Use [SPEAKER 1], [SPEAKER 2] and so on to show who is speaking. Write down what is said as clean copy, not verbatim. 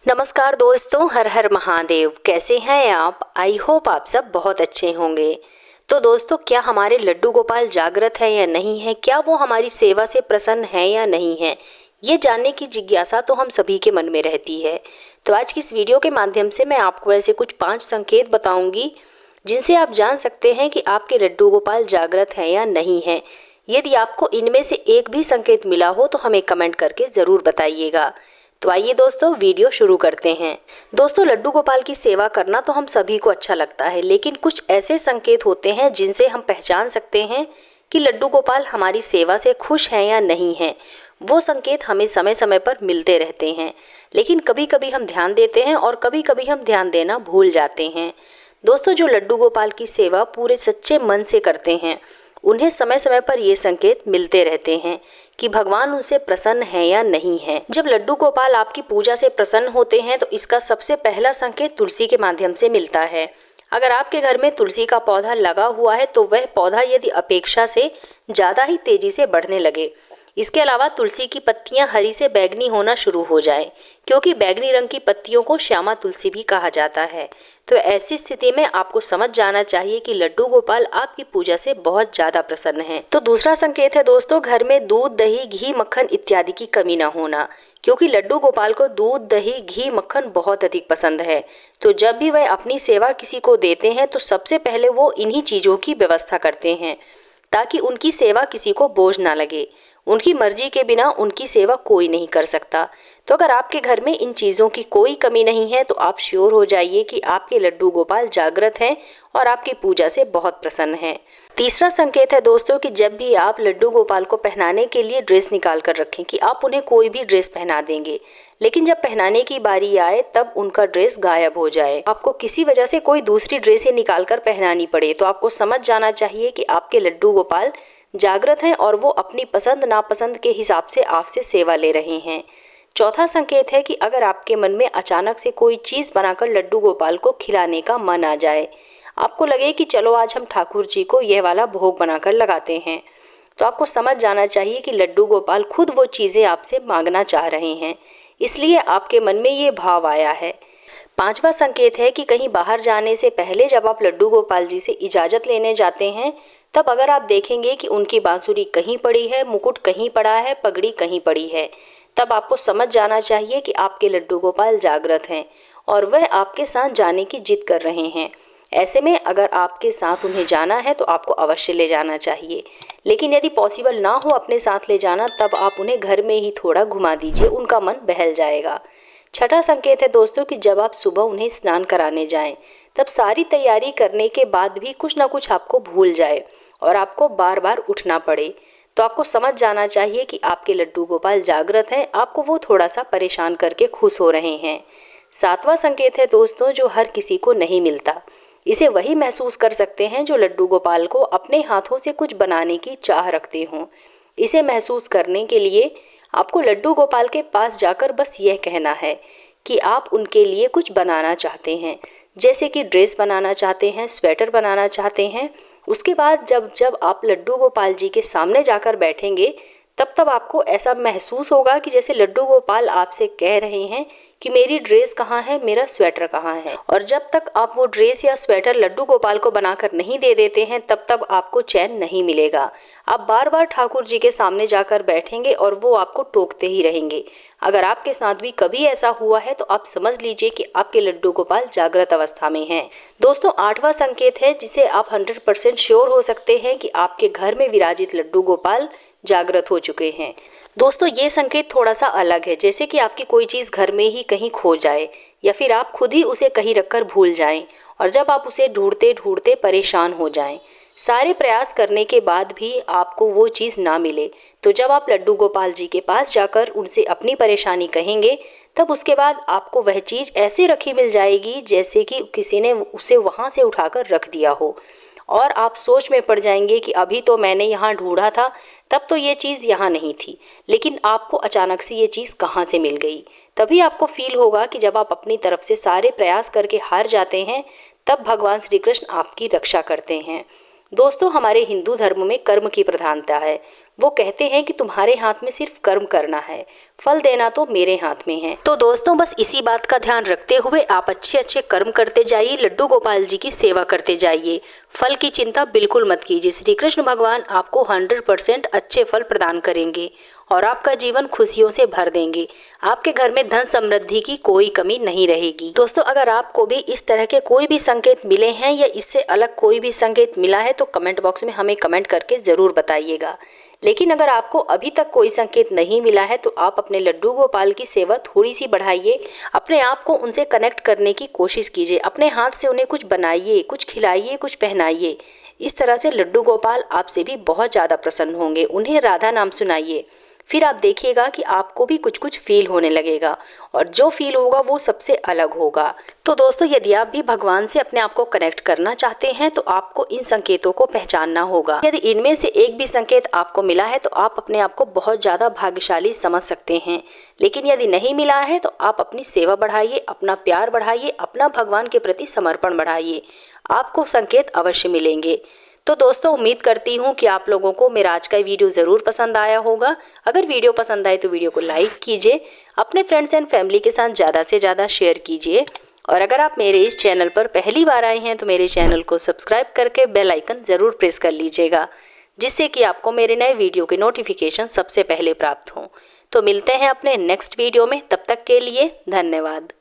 [SPEAKER 1] नमस्कार दोस्तों, हर हर महादेव। कैसे हैं आप? आई होप आप सब बहुत अच्छे होंगे। तो दोस्तों, क्या हमारे लड्डू गोपाल जागृत है या नहीं है? क्या वो हमारी सेवा से प्रसन्न है या नहीं है? ये जानने की जिज्ञासा तो हम सभी के मन में रहती है। तो आज की इस वीडियो के माध्यम से मैं आपको ऐसे कुछ 5 संकेत बताऊंगी जिनसे आप जान सकते हैं कि आपके लड्डू गोपाल जागृत है या नहीं है। यदि आपको इनमें से एक भी संकेत मिला हो तो हमें कमेंट करके ज़रूर बताइएगा। तो आइए दोस्तों, वीडियो शुरू करते हैं। दोस्तों, लड्डू गोपाल की सेवा करना तो हम सभी को अच्छा लगता है, लेकिन कुछ ऐसे संकेत होते हैं जिनसे हम पहचान सकते हैं कि लड्डू गोपाल हमारी सेवा से खुश हैं या नहीं हैं। वो संकेत हमें समय समय पर मिलते रहते हैं, लेकिन कभी कभी हम ध्यान देते हैं और कभी कभी हम ध्यान देना भूल जाते हैं। दोस्तों, जो लड्डू गोपाल की सेवा पूरे सच्चे मन से करते हैं, उन्हें समय समय पर ये संकेत मिलते रहते हैं कि भगवान उनसे प्रसन्न है या नहीं है। जब लड्डू गोपाल आपकी पूजा से प्रसन्न होते हैं तो इसका सबसे पहला संकेत तुलसी के माध्यम से मिलता है। अगर आपके घर में तुलसी का पौधा लगा हुआ है तो वह पौधा यदि अपेक्षा से ज़्यादा ही तेजी से बढ़ने लगे, इसके अलावा तुलसी की पत्तियां हरी से बैगनी होना शुरू हो जाए, क्योंकि बैगनी रंग की पत्तियों को श्यामा तुलसी भी कहा जाता है, तो ऐसी स्थिति में आपको समझ जाना चाहिए कि लड्डू गोपाल आपकी पूजा से बहुत ज्यादा प्रसन्न हैं। तो दूसरा संकेत है दोस्तों, घर में दूध, दही, घी, मक्खन इत्यादि की कमी न होना, क्योंकि लड्डू गोपाल को दूध, दही, घी, मक्खन बहुत अधिक पसंद है। तो जब भी वह अपनी सेवा किसी को देते हैं तो सबसे पहले वो इन्हीं चीजों की व्यवस्था करते हैं, ताकि उनकी सेवा किसी को बोझ ना लगे। उनकी मर्जी के बिना उनकी सेवा कोई नहीं कर सकता। तो अगर आपके घर में इन चीज़ों की कोई कमी नहीं है तो आप श्योर हो जाइए कि आपके लड्डू गोपाल जागृत हैं और आपकी पूजा से बहुत प्रसन्न हैं। तीसरा संकेत है दोस्तों कि जब भी आप लड्डू गोपाल को पहनाने के लिए ड्रेस निकाल कर रखें कि आप उन्हें कोई भी ड्रेस पहना देंगे, लेकिन जब पहनाने की बारी आए तब उनका ड्रेस गायब हो जाए, आपको किसी वजह से कोई दूसरी ड्रेस ही निकाल कर पहनानी पड़े, तो आपको समझ जाना चाहिए कि आपके लड्डू गोपाल जागृत हैं और वो अपनी पसंद नापसंद के हिसाब से आपसे सेवा ले रहे हैं। चौथा संकेत है कि अगर आपके मन में अचानक से कोई चीज़ बनाकर लड्डू गोपाल को खिलाने का मन आ जाए, आपको लगे कि चलो आज हम ठाकुर जी को यह वाला भोग बनाकर लगाते हैं, तो आपको समझ जाना चाहिए कि लड्डू गोपाल खुद वो चीज़ें आपसे मांगना चाह रहे हैं, इसलिए आपके मन में ये भाव आया है। पांचवा संकेत है कि कहीं बाहर जाने से पहले जब आप लड्डू गोपाल जी से इजाज़त लेने जाते हैं, तब अगर आप देखेंगे कि उनकी बांसुरी कहीं पड़ी है, मुकुट कहीं पड़ा है, पगड़ी कहीं पड़ी है, तब आपको समझ जाना चाहिए कि आपके लड्डू गोपाल जागृत हैं और वह आपके साथ जाने की जिद कर रहे हैं। ऐसे में अगर आपके साथ उन्हें जाना है तो आपको अवश्य ले जाना चाहिए, लेकिन यदि पॉसिबल ना हो अपने साथ ले जाना, तब आप उन्हें घर में ही थोड़ा घुमा दीजिए, उनका मन बहल जाएगा। छठा संकेत है दोस्तों कि जब आप सुबह उन्हें स्नान कराने जाएं, तब सारी तैयारी करने के बाद भी कुछ ना कुछ आपको भूल जाए और आपको बार बार उठना पड़े, तो आपको समझ जाना चाहिए कि आपके लड्डू गोपाल जागृत हैं, आपको वो थोड़ा सा परेशान करके खुश हो रहे हैं। सातवां संकेत है दोस्तों जो हर किसी को नहीं मिलता, इसे वही महसूस कर सकते हैं जो लड्डू गोपाल को अपने हाथों से कुछ बनाने की चाह रखते हों। इसे महसूस करने के लिए आपको लड्डू गोपाल के पास जाकर बस यह कहना है कि आप उनके लिए कुछ बनाना चाहते हैं, जैसे कि ड्रेस बनाना चाहते हैं, स्वेटर बनाना चाहते हैं। उसके बाद जब जब आप लड्डू गोपाल जी के सामने जाकर बैठेंगे, तब तब आपको ऐसा महसूस होगा कि जैसे लड्डू गोपाल आपसे कह रहे हैं कि मेरी ड्रेस कहाँ है, मेरा स्वेटर कहाँ है। और जब तक आप वो ड्रेस या स्वेटर लड्डू गोपाल को बनाकर नहीं दे देते हैं, तब तक आपको चैन नहीं मिलेगा। आप बार बार ठाकुर जी के सामने जाकर बैठेंगे और वो आपको टोकते ही रहेंगे। अगर आपके साथ भी कभी ऐसा हुआ है तो आप समझ लीजिए कि आपके लड्डू गोपाल जागृत अवस्था में हैं। दोस्तों, आठवां संकेत है जिसे आप 100% श्योर हो सकते हैं कि आपके घर में विराजित लड्डू गोपाल जागृत हो चुके हैं। दोस्तों, ये संकेत थोड़ा सा अलग है, जैसे कि आपकी कोई चीज़ घर में ही कहीं खो जाए या फिर आप खुद ही उसे कहीं रखकर भूल जाएं और जब आप उसे ढूंढते ढूंढते परेशान हो जाएं, सारे प्रयास करने के बाद भी आपको वो चीज़ ना मिले, तो जब आप लड्डू गोपाल जी के पास जाकर उनसे अपनी परेशानी कहेंगे, तब उसके बाद आपको वह चीज़ ऐसे रखी मिल जाएगी जैसे कि किसी ने उसे वहाँ से उठाकर रख दिया हो, और आप सोच में पड़ जाएंगे कि अभी तो मैंने यहाँ ढूंढा था, तब तो ये चीज़ यहाँ नहीं थी, लेकिन आपको अचानक से ये चीज़ कहाँ से मिल गई। तभी आपको फील होगा कि जब आप अपनी तरफ से सारे प्रयास करके हार जाते हैं, तब भगवान श्री कृष्ण आपकी रक्षा करते हैं। दोस्तों, हमारे हिंदू धर्म में कर्म की प्रधानता है। वो कहते हैं कि तुम्हारे हाथ में सिर्फ कर्म करना है, फल देना तो मेरे हाथ में है। तो दोस्तों, बस इसी बात का ध्यान रखते हुए आप अच्छे अच्छे कर्म करते जाइए, लड्डू गोपाल जी की सेवा करते जाइए। फल की चिंता बिल्कुल मत कीजिए। श्री कृष्ण भगवान आपको 100% अच्छे फल प्रदान करेंगे और आपका जीवन खुशियों से भर देंगे। आपके घर में धन समृद्धि की कोई कमी नहीं रहेगी। दोस्तों, अगर आपको भी इस तरह के कोई भी संकेत मिले हैं या इससे अलग कोई भी संकेत मिला है तो कमेंट बॉक्स में हमें कमेंट करके ज़रूर बताइएगा। लेकिन अगर आपको अभी तक कोई संकेत नहीं मिला है तो आप अपने लड्डू गोपाल की सेवा थोड़ी सी बढ़ाइए। अपने आप को उनसे कनेक्ट करने की कोशिश कीजिए। अपने हाथ से उन्हें कुछ बनाइए, कुछ खिलाइए, कुछ पहनाइए। इस तरह से लड्डू गोपाल आपसे भी बहुत ज़्यादा प्रसन्न होंगे। उन्हें राधा नाम सुनाइए। फिर आप देखिएगा कि आपको भी कुछ कुछ फील होने लगेगा और जो फील होगा वो सबसे अलग होगा। तो दोस्तों, यदि आप भी भगवान से अपने आप को कनेक्ट करना चाहते हैं तो आपको इन संकेतों को पहचानना होगा। यदि इनमें से एक भी संकेत आपको मिला है तो आप अपने आप को बहुत ज़्यादा भाग्यशाली समझ सकते हैं। लेकिन यदि नहीं मिला है तो आप अपनी सेवा बढ़ाइए, अपना प्यार बढ़ाइए, अपना भगवान के प्रति समर्पण बढ़ाइए। आपको संकेत अवश्य मिलेंगे। तो दोस्तों, उम्मीद करती हूँ कि आप लोगों को मेरा आज का वीडियो ज़रूर पसंद आया होगा। अगर वीडियो पसंद आए तो वीडियो को लाइक कीजिए, अपने फ्रेंड्स एंड फैमिली के साथ ज़्यादा से ज़्यादा शेयर कीजिए और अगर आप मेरे इस चैनल पर पहली बार आए हैं तो मेरे चैनल को सब्सक्राइब करके बेल आइकन ज़रूर प्रेस कर लीजिएगा, जिससे कि आपको मेरे नए वीडियो के नोटिफिकेशन सबसे पहले प्राप्त हों। तो मिलते हैं अपने नेक्स्ट वीडियो में, तब तक के लिए धन्यवाद।